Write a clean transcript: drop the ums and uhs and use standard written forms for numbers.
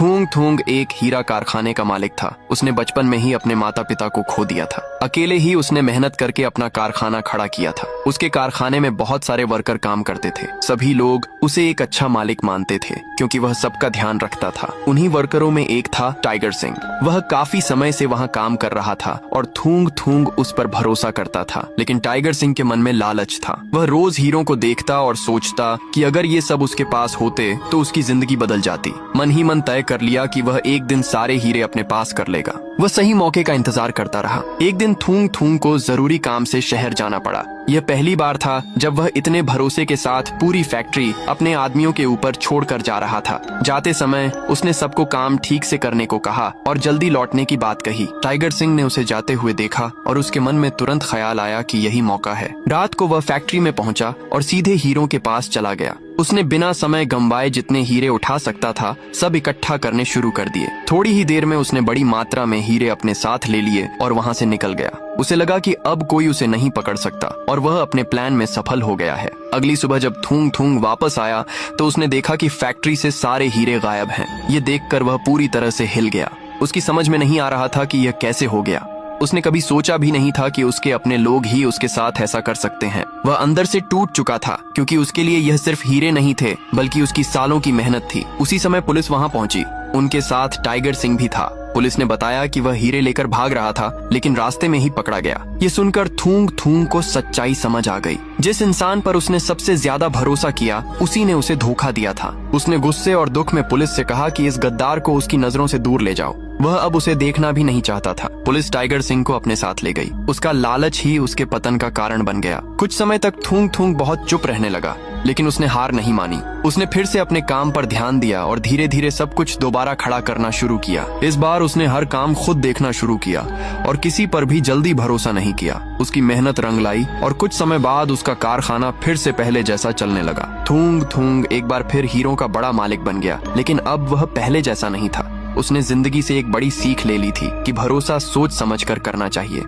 थूंग थूंग एक हीरा कारखाने का मालिक था। उसने बचपन में ही अपने माता पिता को खो दिया था। अकेले ही उसने मेहनत करके अपना कारखाना खड़ा किया था। उसके कारखाने में बहुत सारे वर्कर काम करते थे। सभी लोग उसे एक अच्छा मालिक मानते थे क्योंकि वह सबका ध्यान रखता था। उन्हीं वर्करों में एक था टाइगर सिंह। वह काफी समय से वहाँ काम कर रहा था और थूंग थूंग उस पर भरोसा करता था। लेकिन टाइगर सिंह के मन में लालच था। वह रोज हीरों को देखता और सोचता कि अगर ये सब उसके पास होते तो उसकी जिंदगी बदल जाती। मन ही मन तय कर लिया कि वह एक दिन सारे हीरे अपने पास कर लेगा। वह सही मौके का इंतजार करता रहा। एक दिन थूंग थूंग को जरूरी काम से शहर जाना पड़ा। यह पहली बार था जब वह इतने भरोसे के साथ पूरी फैक्ट्री अपने आदमियों के ऊपर छोड़कर जा रहा था। जाते समय उसने सबको काम ठीक से करने को कहा और जल्दी लौटने की बात कही। टाइगर सिंह ने उसे जाते हुए देखा और उसके मन में तुरंत ख्याल आया कि यही मौका है। रात को वह फैक्ट्री में पहुंचा और सीधे हीरों के पास चला गया। उसने बिना समय गंवाए जितने हीरे उठा सकता था सब इकट्ठा करने शुरू कर दिए। थोड़ी ही देर में उसने बड़ी मात्रा में हीरे अपने साथ ले लिए और वहां से निकल गया। उसे लगा कि अब कोई उसे नहीं पकड़ सकता और वह अपने प्लान में सफल हो गया है। अगली सुबह जब थूंग थूंग वापस आया तो उसने देखा कि फैक्ट्री से सारे हीरे गायब हैं। ये देखकर वह पूरी तरह से हिल गया। उसकी समझ में नहीं आ रहा था कि यह कैसे हो गया। उसने कभी सोचा भी नहीं था कि उसके अपने लोग ही उसके साथ ऐसा कर सकते हैं। वह अंदर से टूट चुका था क्योंकि उसके लिए यह सिर्फ हीरे नहीं थे बल्कि उसकी सालों की मेहनत थी। उसी समय पुलिस वहां पहुंची। उनके साथ टाइगर सिंह भी था। पुलिस ने बताया कि वह हीरे लेकर भाग रहा था लेकिन रास्ते में ही पकड़ा गया। ये सुनकर थूंग थूंग को सच्चाई समझ आ गई। जिस इंसान पर उसने सबसे ज्यादा भरोसा किया उसी ने उसे धोखा दिया था। उसने गुस्से और दुख में पुलिस से कहा कि इस गद्दार को उसकी नजरों से दूर ले जाओ। वह अब उसे देखना भी नहीं चाहता था। पुलिस टाइगर सिंह को अपने साथ ले गई। उसका लालच ही उसके पतन का कारण बन गया। कुछ समय तक थूंग थूंग बहुत चुप रहने लगा लेकिन उसने हार नहीं मानी। उसने फिर से अपने काम पर ध्यान दिया और धीरे धीरे सब कुछ दोबारा खड़ा करना शुरू किया। इस बार उसने हर काम खुद देखना शुरू किया और किसी पर भी जल्दी भरोसा नहीं किया। उसकी मेहनत रंग लाई और कुछ समय बाद उसका कारखाना फिर से पहले जैसा चलने लगा। थूंग थूंग एक बार फिर हीरों का बड़ा मालिक बन गया लेकिन अब वह पहले जैसा नहीं था। उसने जिंदगी से एक बड़ी सीख ले ली थी कि भरोसा सोच समझकर करना चाहिए।